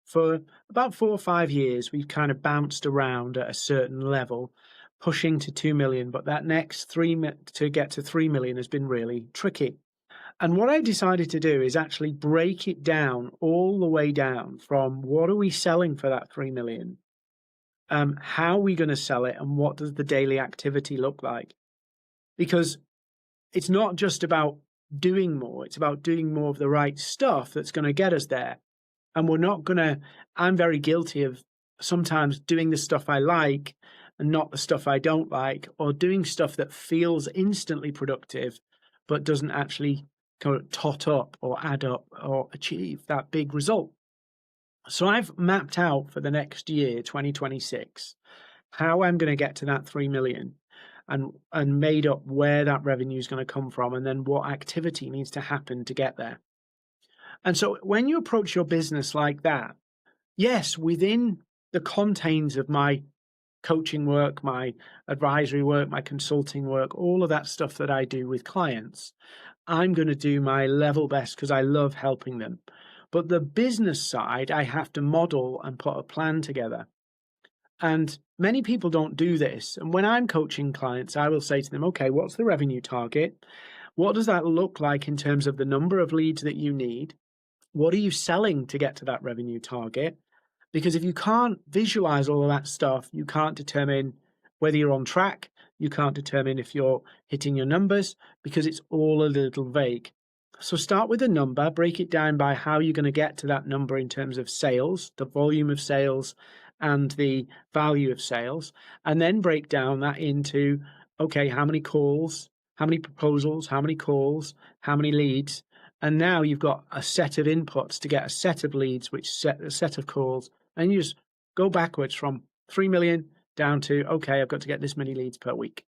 for about 4 or 5 years, we've kind of bounced around at a certain level, pushing to 2 million. But that next to get to 3 million has been really tricky. And what I decided to do is actually break it down all the way down from what are we selling for that 3 million? How are we going to sell it? And what does the daily activity look like? Because it's not just about doing more, it's about doing more of the right stuff that's going to get us there. And we're not going to, I'm very guilty of sometimes doing the stuff I like and not the stuff I don't like, or doing stuff that feels instantly productive, but doesn't actually kind of tot up or add up or achieve that big result. So I've mapped out for the next year, 2026, how I'm going to get to that 3 million and made up where that revenue is going to come from and then what activity needs to happen to get there. And so when you approach your business like that, yes, within the confines of my coaching work, my advisory work, my consulting work, all of that stuff that I do with clients, I'm going to do my level best because I love helping them. But the business side, I have to model and put a plan together. And many people don't do this. And when I'm coaching clients, I will say to them, okay, what's the revenue target? What does that look like in terms of the number of leads that you need? What are you selling to get to that revenue target? Because if you can't visualize all of that stuff, you can't determine whether you're on track. You can't determine if you're hitting your numbers because it's all a little vague. So start with a number, break it down by how you're going to get to that number in terms of sales, the volume of sales and the value of sales, and then break down that into, okay, how many calls, how many proposals, how many calls, how many leads. And now you've got a set of inputs to get a set of leads, which set a set of calls, and you just go backwards from 3 million down to, okay, I've got to get this many leads per week.